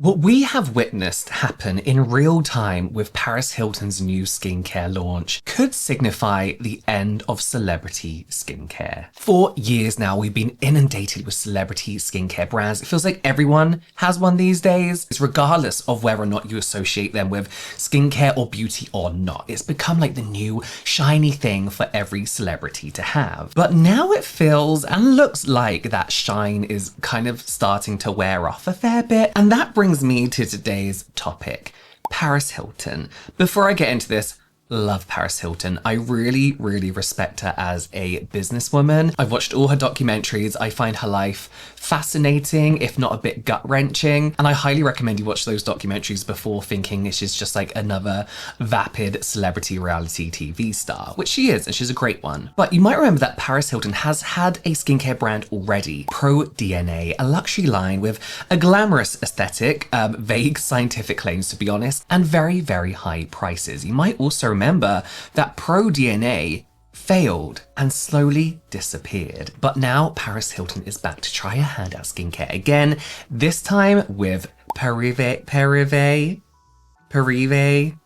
What we have witnessed happen in real time with Paris Hilton's new skincare launch could signify the end of celebrity skincare. For years now, we've been inundated with celebrity skincare brands. It feels like everyone has one these days. It's regardless of whether or not you associate them with skincare or beauty or not. It's become like the new shiny thing for every celebrity to have. But now it feels and looks like that shine is kind of starting to wear off a fair bit. And that brings me to today's topic, Paris Hilton. Before I get into this, love Paris Hilton. I really respect her as a businesswoman. I've watched all her documentaries. I find her life fascinating, if not a bit gut-wrenching. And I highly recommend you watch those documentaries before thinking this is just like another vapid celebrity reality TV star, which she is, and she's a great one. But you might remember that Paris Hilton has had a skincare brand already, ProDNA, a luxury line with a glamorous aesthetic, vague scientific claims to be honest, and very high prices. You might also remember that ProDNA failed and slowly disappeared. But now Paris Hilton is back to try her hand at skincare again, this time with Parivie.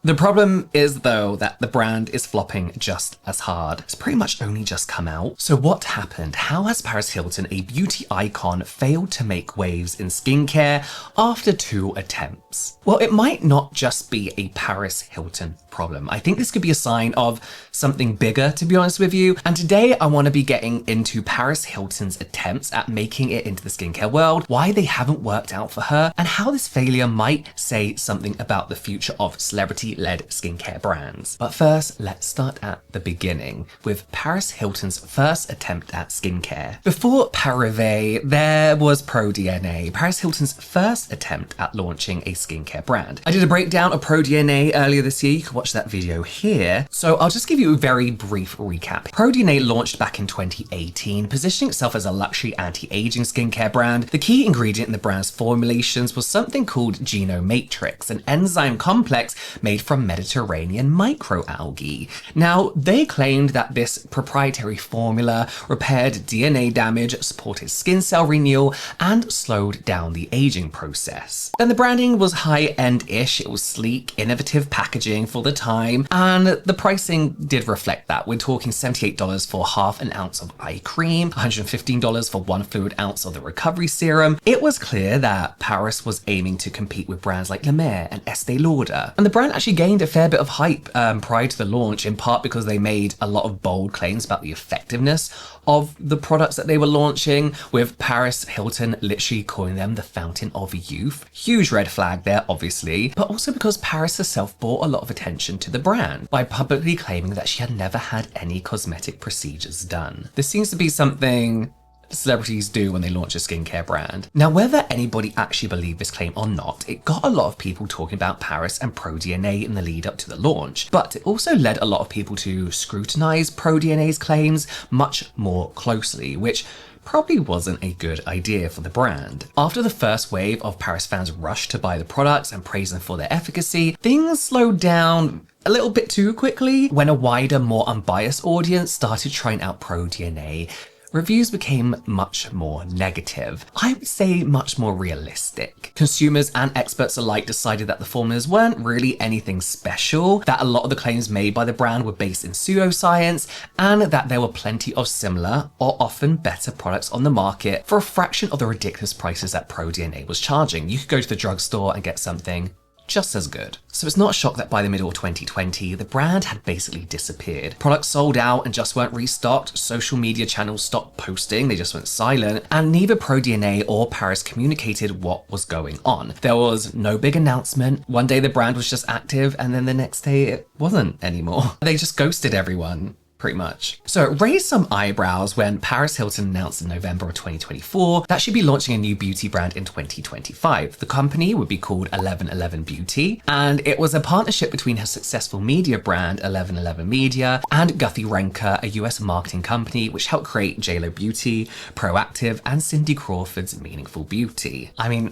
The problem is though that the brand is flopping just as hard. It's pretty much only just come out. So what happened? How has Paris Hilton, a beauty icon, failed to make waves in skincare after 2 attempts? Well, it might not just be a Paris Hilton problem. I think this could be a sign of something bigger, to be honest with you. And today I want to be getting into Paris Hilton's attempts at making it into the skincare world, why they haven't worked out for her, and how this failure might say something about the future of celebrity-led skincare brands. But first, let's start at the beginning with Paris Hilton's first attempt at skincare. Before Parivie, there was ProDNA, Paris Hilton's first attempt at launching a skincare brand. I did a breakdown of ProDNA earlier this year. You can watch that video here. So I'll just give you a very brief recap. ProDNA launched back in 2018, positioning itself as a luxury anti-aging skincare brand. The key ingredient in the brand's formulations was something called Genomatrix, an enzyme complex made from Mediterranean microalgae. Now, they claimed that this proprietary formula repaired DNA damage, supported skin cell renewal, and slowed down the aging process. Then the branding was high-end-ish. It was sleek, innovative packaging for the time, and the pricing did reflect that. We're talking $78 for half an ounce of eye cream, $115 for 1 fluid ounce of the recovery serum. It was clear that Paris was aiming to compete with brands like La Mer and Estee Lauder. And the brand actually gained a fair bit of hype prior to the launch, in part because they made a lot of bold claims about the effectiveness of the products that they were launching, with Paris Hilton literally calling them the fountain of youth. Huge red flag there, obviously, but also because Paris herself brought a lot of attention to the brand by publicly claiming that she had never had any cosmetic procedures done. This seems to be something celebrities do when they launch a skincare brand. Now, whether anybody actually believed this claim or not, it got a lot of people talking about Paris and ProDNA in the lead up to the launch, but it also led a lot of people to scrutinize ProDNA's claims much more closely, which probably wasn't a good idea for the brand. After the first wave of Paris fans rushed to buy the products and praise them for their efficacy, things slowed down a little bit too quickly. When a wider, more unbiased audience started trying out ProDNA, reviews became much more negative. I would say much more realistic. Consumers and experts alike decided that the formulas weren't really anything special, that a lot of the claims made by the brand were based in pseudoscience, and that there were plenty of similar or often better products on the market for a fraction of the ridiculous prices that ProDNA was charging. You could go to the drugstore and get something just as good. So it's not a shock that by the middle of 2020, the brand had basically disappeared. Products sold out and just weren't restocked, social media channels stopped posting, they just went silent, and neither ProDNA or Paris communicated what was going on. There was no big announcement. One day the brand was just active, and then the next day it wasn't anymore. They just ghosted everyone, pretty much. So it raised some eyebrows when Paris Hilton announced in November of 2024 that she'd be launching a new beauty brand in 2025. The company would be called 1111 Beauty, and it was a partnership between her successful media brand 1111 Media and Guthy-Renker, a US marketing company which helped create JLo Beauty, Proactive, and Cindy Crawford's Meaningful Beauty. I mean,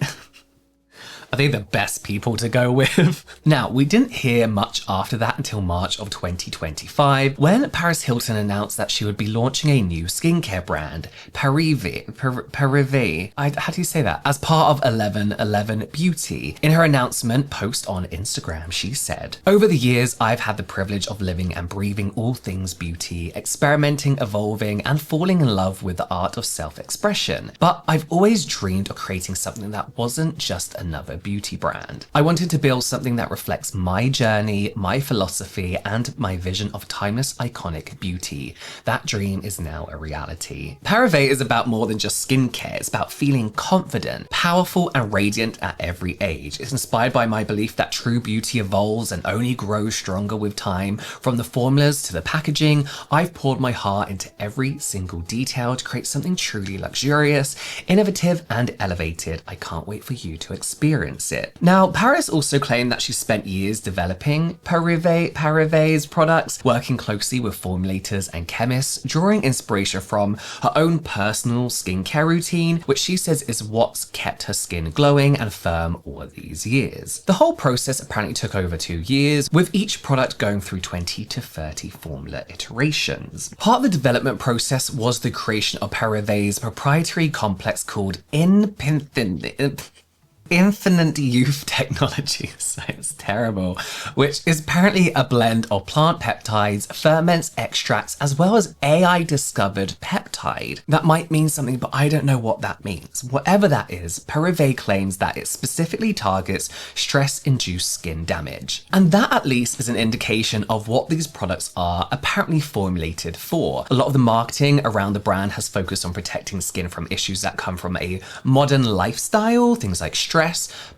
Are they the best people to go with? Now, we didn't hear much after that until March of 2025, when Paris Hilton announced that she would be launching a new skincare brand, Parivie. Parivie. How do you say that? As part of 1111 Beauty. In her announcement post on Instagram, she said, "Over the years, I've had the privilege of living and breathing all things beauty, experimenting, evolving, and falling in love with the art of self-expression. But I've always dreamed of creating something that wasn't just another beauty brand. I wanted to build something that reflects my journey, my philosophy, and my vision of timeless, iconic beauty. That dream is now a reality." Parivie is about more than just skincare. It's about feeling confident, powerful, and radiant at every age. It's inspired by my belief that true beauty evolves and only grows stronger with time. From the formulas to the packaging, I've poured my heart into every single detail to create something truly luxurious, innovative, and elevated. I can't wait for you to experience it. Now, Paris also claimed that she spent years developing Parivie's products, working closely with formulators and chemists, drawing inspiration from her own personal skincare routine, which she says is what's kept her skin glowing and firm all of these years. The whole process apparently took over 2 years, with each product going through 20 to 30 formula iterations. Part of the development process was the creation of Parivie's proprietary complex called Infinite Youth Technology, sounds terrible, which is apparently a blend of plant peptides, ferments, extracts, as well as AI discovered peptide. That might mean something, but I don't know what that means. Whatever that is, Parivie claims that it specifically targets stress-induced skin damage. And that at least is an indication of what these products are apparently formulated for. A lot of the marketing around the brand has focused on protecting skin from issues that come from a modern lifestyle, things like stress,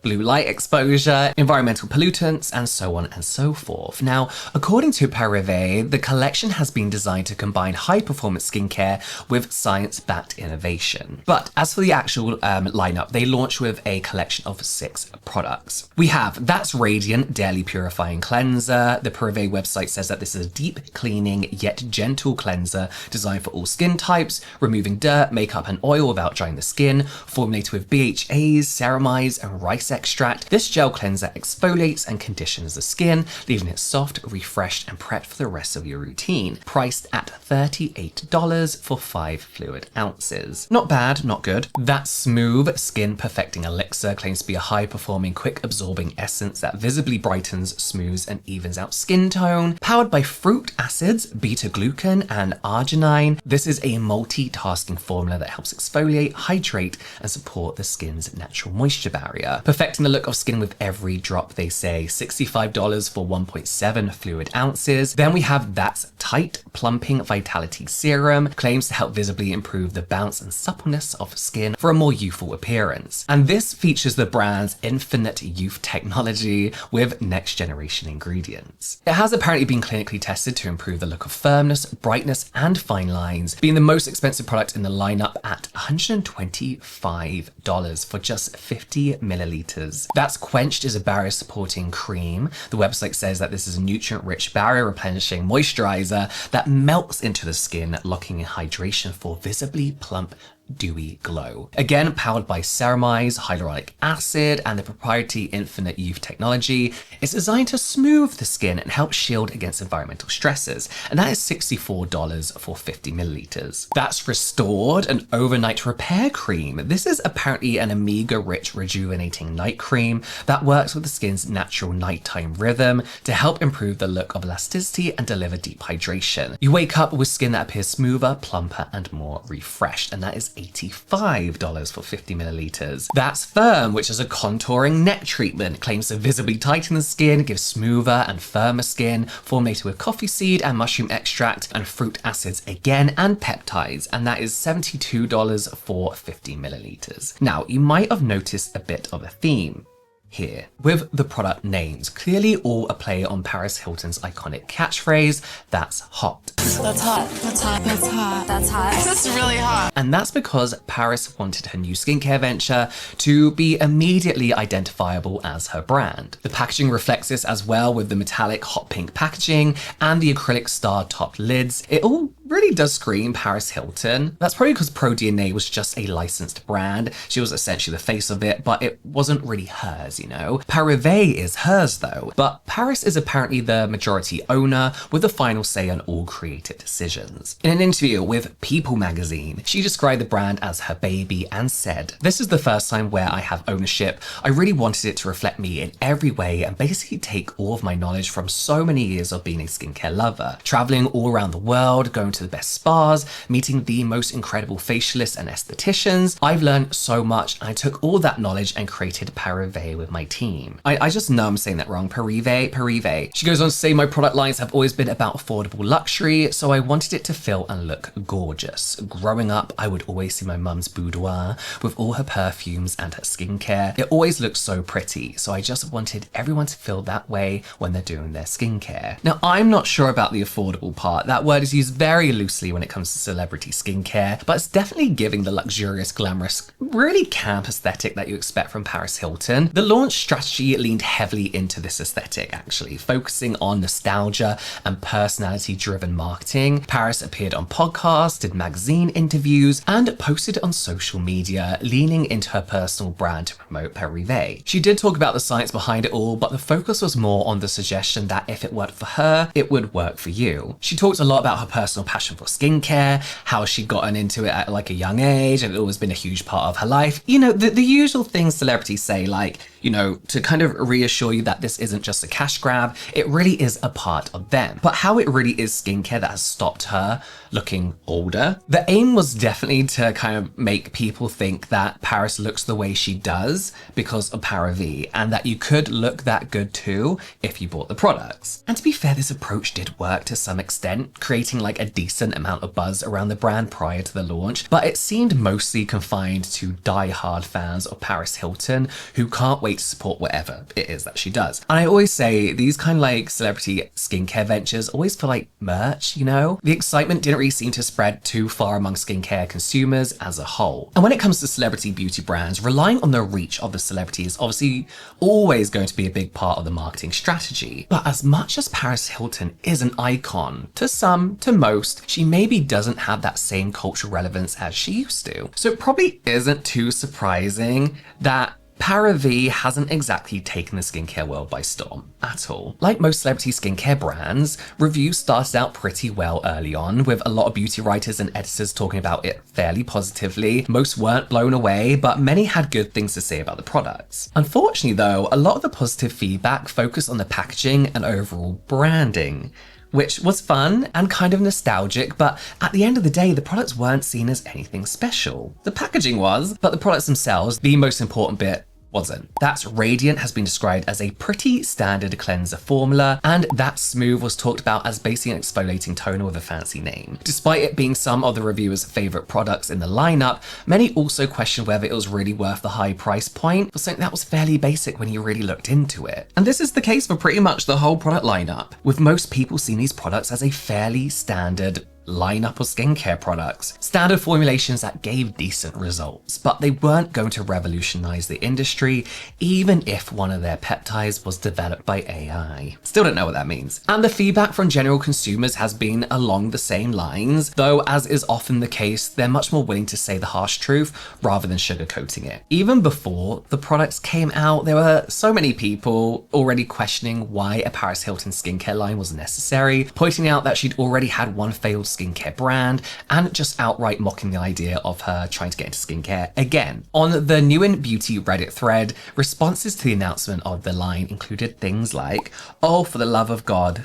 blue light exposure, environmental pollutants, and so on and so forth. Now, according to Parivie, the collection has been designed to combine high-performance skincare with science-backed innovation. But as for the actual lineup, they launched with a collection of 6 products. We have That's Radiant Daily Purifying Cleanser. The Parivie website says that this is a deep cleaning yet gentle cleanser designed for all skin types, removing dirt, makeup, and oil without drying the skin, formulated with BHAs, ceramides, and rice extract. This gel cleanser exfoliates and conditions the skin, leaving it soft, refreshed, and prepped for the rest of your routine. Priced at $38 for 5 fluid ounces. Not bad, not good. That Smooth Skin Perfecting Elixir claims to be a high-performing, quick-absorbing essence that visibly brightens, smooths, and evens out skin tone. Powered by fruit acids, beta-glucan, and arginine, this is a multitasking formula that helps exfoliate, hydrate, and support the skin's natural moisture barrier, perfecting the look of skin with every drop, they say. $65 for 1.7 fluid ounces. Then we have That's Tight Plumping Vitality Serum, claims to help visibly improve the bounce and suppleness of skin for a more youthful appearance. And this features the brand's Infinite Youth Technology with next generation ingredients. It has apparently been clinically tested to improve the look of firmness, brightness, and fine lines, being the most expensive product in the lineup at $125 for just 50 milliliters. That's Quenched is a barrier supporting cream. The website says that this is a nutrient-rich barrier replenishing moisturizer that melts into the skin, locking in hydration for visibly plump, dewy glow. Again, powered by ceramides, hyaluronic acid, and the proprietary Infinite Youth Technology, it's designed to smooth the skin and help shield against environmental stresses, and that is $64 for 50 milliliters. That's Restored, an overnight repair cream. This is apparently an omega-rich rejuvenating night cream that works with the skin's natural nighttime rhythm to help improve the look of elasticity and deliver deep hydration. You wake up with skin that appears smoother, plumper, and more refreshed, and that is $85 for 50 milliliters. That's Firm, which is a contouring neck treatment, claims to visibly tighten the skin, give smoother and firmer skin, formulated with coffee seed and mushroom extract and fruit acids again, and peptides, and that is $72 for 50 milliliters. Now, you might have noticed a bit of a theme here with the product names, clearly all a play on Paris Hilton's iconic catchphrase, "That's hot." That's hot. That's hot. That's hot. That's hot. That's really hot. And that's because Paris wanted her new skincare venture to be immediately identifiable as her brand. The packaging reflects this as well, with the metallic hot pink packaging and the acrylic star topped lids. It all really does scream Paris Hilton. That's probably because ProDNA was just a licensed brand. She was essentially the face of it, but it wasn't really hers, you know? Parivie is hers though, but Paris is apparently the majority owner with the final say on all creative decisions. In an interview with People magazine, she described the brand as her baby and said, "This is the first time where I have ownership. I really wanted it to reflect me in every way and basically take all of my knowledge from so many years of being a skincare lover, traveling all around the world, going to the best spas, meeting the most incredible facialists and estheticians. I've learned so much and I took all that knowledge and created Parivie with my team." I just know I'm saying that wrong. Parivie. She goes on to say, "My product lines have always been about affordable luxury, so I wanted it to feel and look gorgeous. Growing up, I would always see my mum's boudoir with all her perfumes and her skincare. It always looks so pretty, so I just wanted everyone to feel that way when they're doing their skincare." Now, I'm not sure about the affordable part. That word is used very loosely when it comes to celebrity skincare, but it's definitely giving the luxurious, glamorous, really camp aesthetic that you expect from Paris Hilton. The launch strategy leaned heavily into this aesthetic, actually, focusing on nostalgia and personality-driven marketing. Paris appeared on podcasts, did magazine interviews, and posted on social media, leaning into her personal brand to promote Parivie. She did talk about the science behind it all, but the focus was more on the suggestion that if it worked for her, it would work for you. She talked a lot about her personal passion for skincare, how she'd gotten into it at like a young age, and it always been a huge part of her life. You know, the usual things celebrities say, like, you know, to kind of reassure you that this isn't just a cash grab, it really is a part of them. But how it really is skincare that has stopped her looking older. The aim was definitely to kind of make people think that Paris looks the way she does because of Parivie, and that you could look that good too if you bought the products. And to be fair, this approach did work to some extent, creating like a decent amount of buzz around the brand prior to the launch, but it seemed mostly confined to die-hard fans of Paris Hilton who can't wait to support whatever it is that she does. And I always say these kind of like celebrity skincare ventures always feel like merch, you know? The excitement didn't really seem to spread too far among skincare consumers as a whole. And when it comes to celebrity beauty brands, relying on the reach of the celebrity is obviously always going to be a big part of the marketing strategy. But as much as Paris Hilton is an icon, to some, to most, she maybe doesn't have that same cultural relevance as she used to. So it probably isn't too surprising that Parivie hasn't exactly taken the skincare world by storm at all. Like most celebrity skincare brands, reviews started out pretty well early on, with a lot of beauty writers and editors talking about it fairly positively. Most weren't blown away, but many had good things to say about the products. Unfortunately though, a lot of the positive feedback focused on the packaging and overall branding, which was fun and kind of nostalgic, but at the end of the day, the products weren't seen as anything special. The packaging was, but the products themselves, the most important bit, wasn't. That's Radiant has been described as a pretty standard cleanser formula, and That's Smooth was talked about as basically an exfoliating toner with a fancy name. Despite it being some of the reviewers' favourite products in the lineup, many also questioned whether it was really worth the high price point for something that was fairly basic when you really looked into it. And this is the case for pretty much the whole product lineup, with most people seeing these products as a fairly standard lineup of skincare products. Standard formulations that gave decent results, but they weren't going to revolutionize the industry, even if one of their peptides was developed by AI. Still don't know what that means. And the feedback from general consumers has been along the same lines, though as is often the case, they're much more willing to say the harsh truth rather than sugarcoating it. Even before the products came out, there were so many people already questioning why a Paris Hilton skincare line was necessary, pointing out that she'd already had one failed skincare brand, and just outright mocking the idea of her trying to get into skincare again. On the New in Beauty Reddit thread, responses to the announcement of the line included things like, "Oh, for the love of God,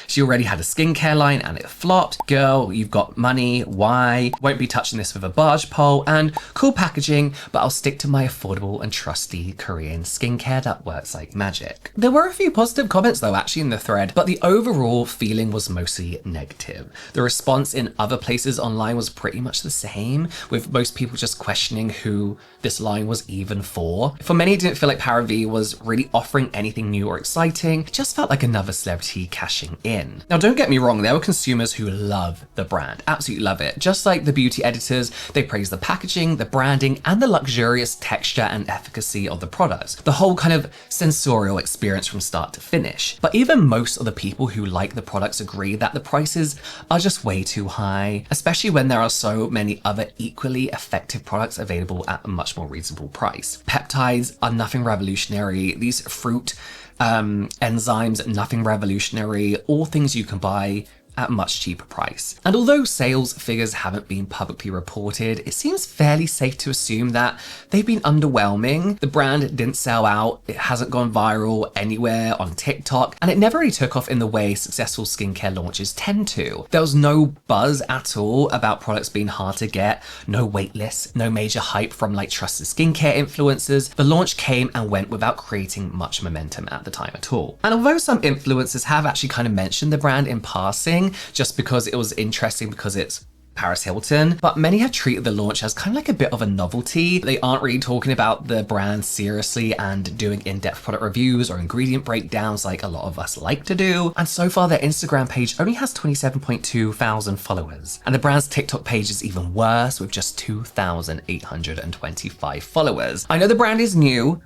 she already had a skincare line and it flopped. Girl, you've got money, why? Won't be touching this with a barge pole, and cool packaging, but I'll stick to my affordable and trusty Korean skincare that works like magic." There were a few positive comments though actually in the thread, but the overall feeling was mostly negative. The response in other places online was pretty much the same, with most people just questioning who this line was even for. For many, it didn't feel like Parivie was really offering anything new or exciting. It just felt like another celebrity cashing in. Now, don't get me wrong, there were consumers who love the brand, absolutely love it. Just like the beauty editors, they praise the packaging, the branding, and the luxurious texture and efficacy of the product. The whole kind of sensorial experience from start to finish. But even most of the people who like the products agree that the prices are just way too high, especially when there are so many other equally effective products available at a much more reasonable price. Peptides are nothing revolutionary. These fruit enzymes, nothing revolutionary, all things you can buy at a much cheaper price. And although sales figures haven't been publicly reported, it seems fairly safe to assume that they've been underwhelming. The brand didn't sell out, it hasn't gone viral anywhere on TikTok, and it never really took off in the way successful skincare launches tend to. There was no buzz at all about products being hard to get, no wait lists, no major hype from like trusted skincare influencers. The launch came and went without creating much momentum at the time at all. And although some influencers have actually kind of mentioned the brand in passing, just because it was interesting because it's Paris Hilton, but many have treated the launch as kind of like a bit of a novelty. They aren't really talking about the brand seriously and doing in-depth product reviews or ingredient breakdowns like a lot of us like to do. And so far, their Instagram page only has 27.2 thousand followers. And the brand's TikTok page is even worse with just 2,825 followers. I know the brand is new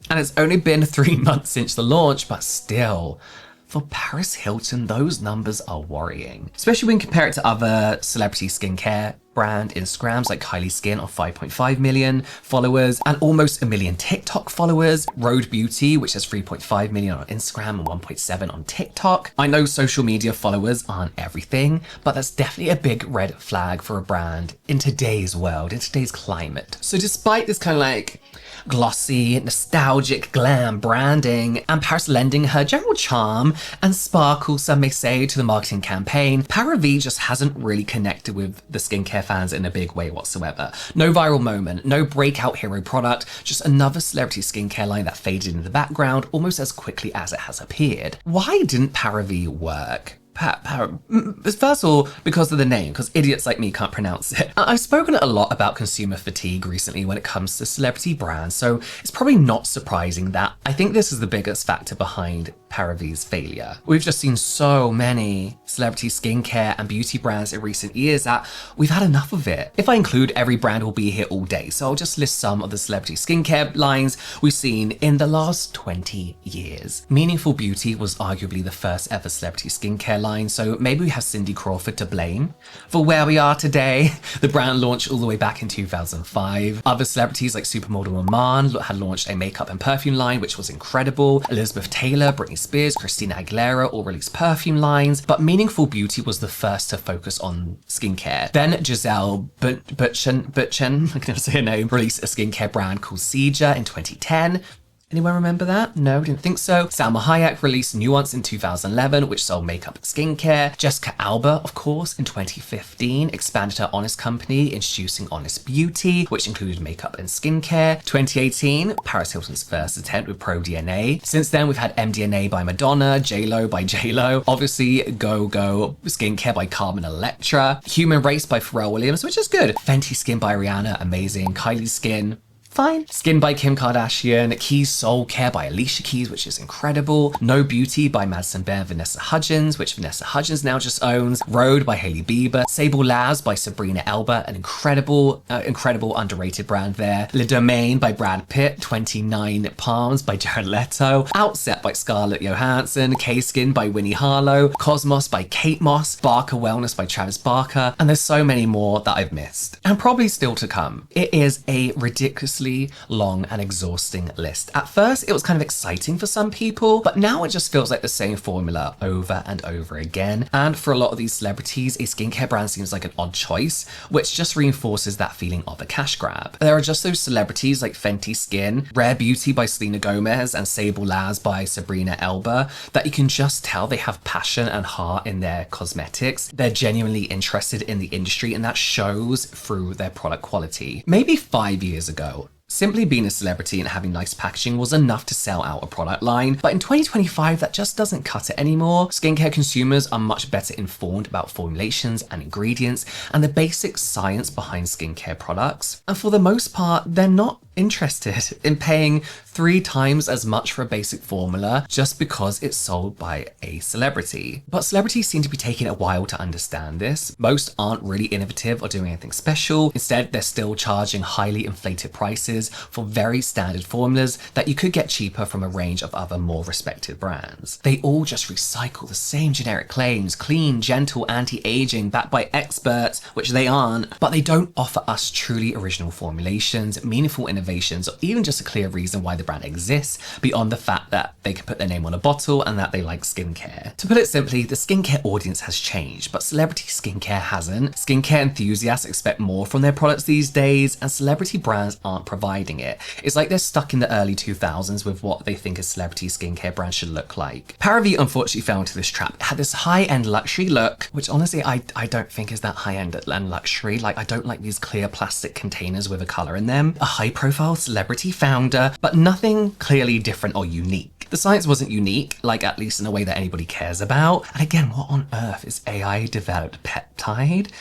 and it's only been 3 months since the launch, but still, for Paris Hilton, those numbers are worrying, especially when you compare it to other celebrity skincare brand Instagrams like Kylie Skin on 5.5 million followers and almost 1 million TikTok followers. Rhode Beauty, which has 3.5 million on Instagram and 1.7 on TikTok. I know social media followers aren't everything, but that's definitely a big red flag for a brand in today's world, in today's climate. So despite this kind of like glossy, nostalgic glam branding and Paris lending her general charm and sparkle, some may say, to the marketing campaign, Parivie just hasn't really connected with the skincare fans in a big way whatsoever. No viral moment, no breakout hero product, just another celebrity skincare line that faded into the background almost as quickly as it has appeared. Why didn't Parivie work? First of all, because of the name, because idiots like me can't pronounce it. I've spoken a lot about consumer fatigue recently when it comes to celebrity brands, so it's probably not surprising that I think this is the biggest factor behind Parivie's failure. We've just seen so many celebrity skincare and beauty brands in recent years that we've had enough of it. If I include every brand, we'll be here all day, so I'll just list some of the celebrity skincare lines we've seen in the last 20 years. Meaningful Beauty was arguably the first ever celebrity skincare line, so maybe we have Cindy Crawford to blame for where we are today. The brand launched all the way back in 2005. Other celebrities like supermodel Iman had launched a makeup and perfume line, which was incredible. Elizabeth Taylor, Britney Spears, Christina Aguilera all released perfume lines, but Meaningful Beauty was the first to focus on skincare. Then Giselle Butchen, I can never say her name, released a skincare brand called Seja in 2010. Anyone remember that? No, didn't think so. Salma Hayek released Nuance in 2011, which sold makeup and skincare. Jessica Alba, of course, in 2015, expanded her Honest company, introducing Honest Beauty, which included makeup and skincare. 2018, Paris Hilton's first attempt with ProDNA. Since then, we've had MDNA by Madonna, JLo by JLo, obviously Go Go Skincare by Carmen Electra, Human Race by Pharrell Williams, which is good. Fenty Skin by Rihanna, amazing. Kylie Skin, fine. Skin by Kim Kardashian, Keys Soul Care by Alicia Keys, which is incredible. No Beauty by Madison Bear and Vanessa Hudgens, which Vanessa Hudgens now just owns. Rhode by Hailey Bieber. Sable Labs by Sabrina Elba, an incredible underrated brand there. Le Domaine by Brad Pitt. 29 Palms by Jared Leto. Outset by Scarlett Johansson. K-Skin by Winnie Harlow. Cosmos by Kate Moss. Barker Wellness by Travis Barker. And there's so many more that I've missed. And probably still to come. It is a ridiculously long and exhausting list. At first, it was kind of exciting for some people, but now it just feels like the same formula over and over again. And for a lot of these celebrities, a skincare brand seems like an odd choice, which just reinforces that feeling of a cash grab. There are just those celebrities like Fenty Skin, Rare Beauty by Selena Gomez, and Sable Labs by Sabrina Elba that you can just tell they have passion and heart in their cosmetics. They're genuinely interested in the industry, and that shows through their product quality. Maybe 5 years ago, simply being a celebrity and having nice packaging was enough to sell out a product line, but in 2025, that just doesn't cut it anymore. Skincare consumers are much better informed about formulations and ingredients and the basic science behind skincare products. And for the most part, they're not interested in paying 3 times as much for a basic formula just because it's sold by a celebrity. But celebrities seem to be taking a while to understand this. Most aren't really innovative or doing anything special. Instead, they're still charging highly inflated prices for very standard formulas that you could get cheaper from a range of other more respected brands. They all just recycle the same generic claims, clean, gentle, anti-aging, backed by experts, which they aren't, but they don't offer us truly original formulations, meaningful innovations, or even just a clear reason why the brand exists beyond the fact that they can put their name on a bottle and that they like skincare. To put it simply, the skincare audience has changed, but celebrity skincare hasn't. Skincare enthusiasts expect more from their products these days, and celebrity brands aren't providing it. It's like they're stuck in the early 2000s with what they think a celebrity skincare brand should look like. Parivie unfortunately fell into this trap. It had this high-end luxury look, which honestly I don't think is that high-end and luxury. Like, I don't like these clear plastic containers with a colour in them. A high-profile celebrity founder, but nothing clearly different or unique. The science wasn't unique, like at least in a way that anybody cares about. And again, what on earth is AI-developed peptide?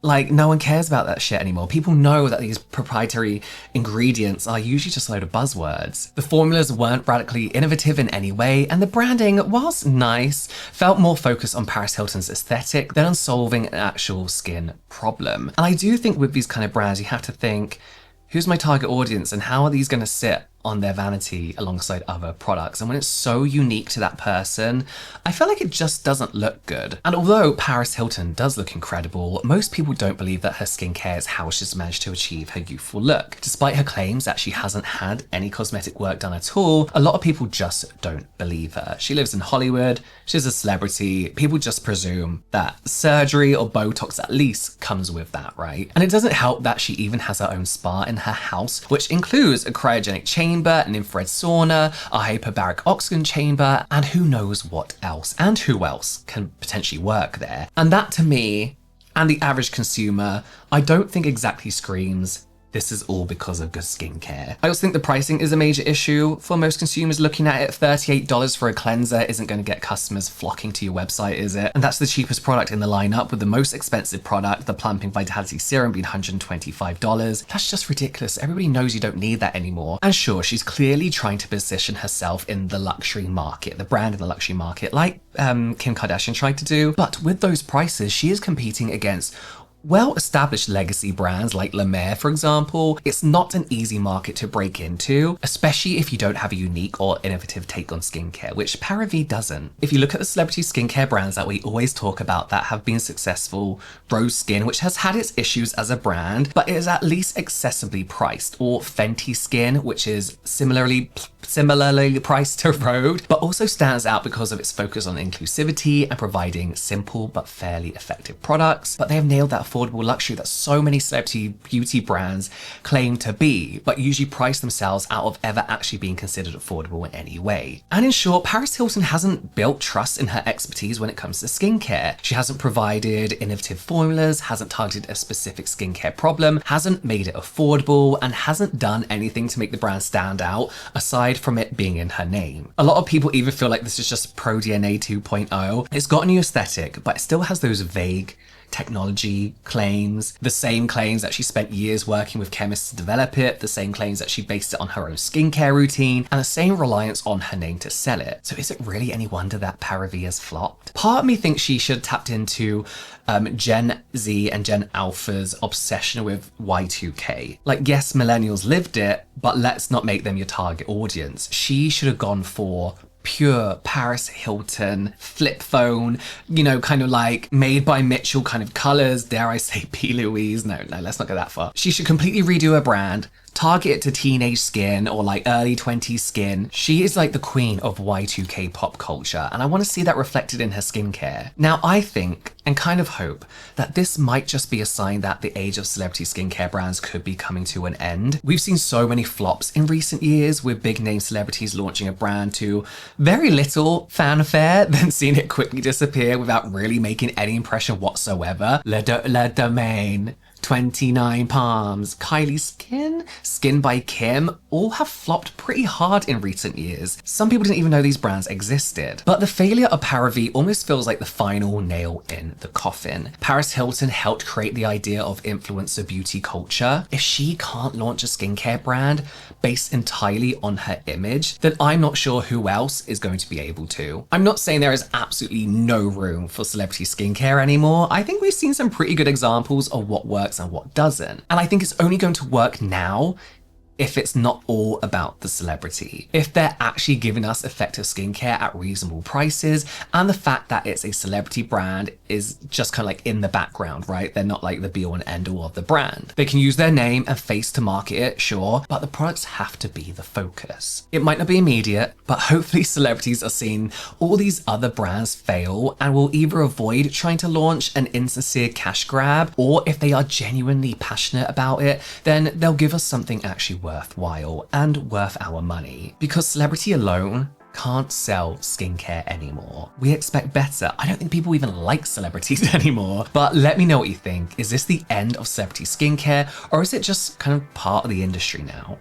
Like, no one cares about that shit anymore. People know that these proprietary ingredients are usually just a load of buzzwords. The formulas weren't radically innovative in any way, and the branding, whilst nice, felt more focused on Paris Hilton's aesthetic than on solving an actual skin problem. And I do think with these kind of brands, you have to think, who's my target audience and how are these going to sit on their vanity alongside other products? And when it's so unique to that person, I feel like it just doesn't look good. And although Paris Hilton does look incredible, most people don't believe that her skincare is how she's managed to achieve her youthful look. Despite her claims that she hasn't had any cosmetic work done at all, a lot of people just don't believe her. She lives in Hollywood, she's a celebrity, people just presume that surgery or Botox at least comes with that, right? And it doesn't help that she even has her own spa in her house, which includes a cryogenic chamber, an infrared sauna, a hyperbaric oxygen chamber, and who knows what else, and who else can potentially work there. And that to me, and the average consumer, I don't think exactly screams, this is all because of good skincare. I also think the pricing is a major issue for most consumers. Looking at it, $38 for a cleanser isn't going to get customers flocking to your website, is it? And that's the cheapest product in the lineup, with the most expensive product, the Plumping Vitality Serum, being $125. That's just ridiculous. Everybody knows you don't need that anymore. And sure, she's clearly trying to position herself in the luxury market, the brand in the luxury market, like Kim Kardashian tried to do. But with those prices, she is competing against well-established legacy brands like La Mer, for example. It's not an easy market to break into, especially if you don't have a unique or innovative take on skincare, which Parivie doesn't. If you look at the celebrity skincare brands that we always talk about that have been successful, Rose Skin, which has had its issues as a brand, but is at least accessibly priced, or Fenty Skin, which is similarly priced to Rhode, but also stands out because of its focus on inclusivity and providing simple but fairly effective products. But they have nailed that affordable luxury that so many celebrity beauty brands claim to be, but usually price themselves out of ever actually being considered affordable in any way. And in short, Paris Hilton hasn't built trust in her expertise when it comes to skincare. She hasn't provided innovative formulas, hasn't targeted a specific skincare problem, hasn't made it affordable, and hasn't done anything to make the brand stand out, aside from it being in her name. A lot of people even feel like this is just ProDNA 2.0. It's got a new aesthetic, but it still has those vague technology claims, the same claims that she spent years working with chemists to develop it, the same claims that she based it on her own skincare routine, and the same reliance on her name to sell it. So is it really any wonder that Parivie has flopped? Part of me thinks she should have tapped into Gen Z and Gen Alpha's obsession with Y2K. Like, yes, millennials lived it, but let's not make them your target audience. She should have gone for pure Paris Hilton flip phone, you know, kind of like made by Mitchell kind of colors, dare I say P. Louise. No, let's not go that far. She should completely redo her brand, target it to teenage skin or like early 20s skin. She is like the queen of Y2K pop culture, and I want to see that reflected in her skincare. Now, I think and kind of hope that this might just be a sign that the age of celebrity skincare brands could be coming to an end. We've seen so many flops in recent years, with big name celebrities launching a brand to very little fanfare, then seeing it quickly disappear without really making any impression whatsoever. Le Domaine, 29 Palms, Kylie Skin, Skin by Kim, all have flopped pretty hard in recent years. Some people didn't even know these brands existed. But the failure of Parivie almost feels like the final nail in the coffin. Paris Hilton helped create the idea of influencer beauty culture. If she can't launch a skincare brand based entirely on her image, then I'm not sure who else is going to be able to. I'm not saying there is absolutely no room for celebrity skincare anymore. I think we've seen some pretty good examples of what works and what doesn't. And I think it's only going to work now if it's not all about the celebrity. If they're actually giving us effective skincare at reasonable prices, and the fact that it's a celebrity brand is just kind of like in the background, right? They're not like the be all and end all of the brand. They can use their name and face to market it, sure, but the products have to be the focus. It might not be immediate, but hopefully celebrities are seeing all these other brands fail and will either avoid trying to launch an insincere cash grab, or if they are genuinely passionate about it, then they'll give us something actually worthwhile and worth our money. Because celebrity alone can't sell skincare anymore. We expect better. I don't think people even like celebrities anymore. But let me know what you think. Is this the end of celebrity skincare, or is it just kind of part of the industry now?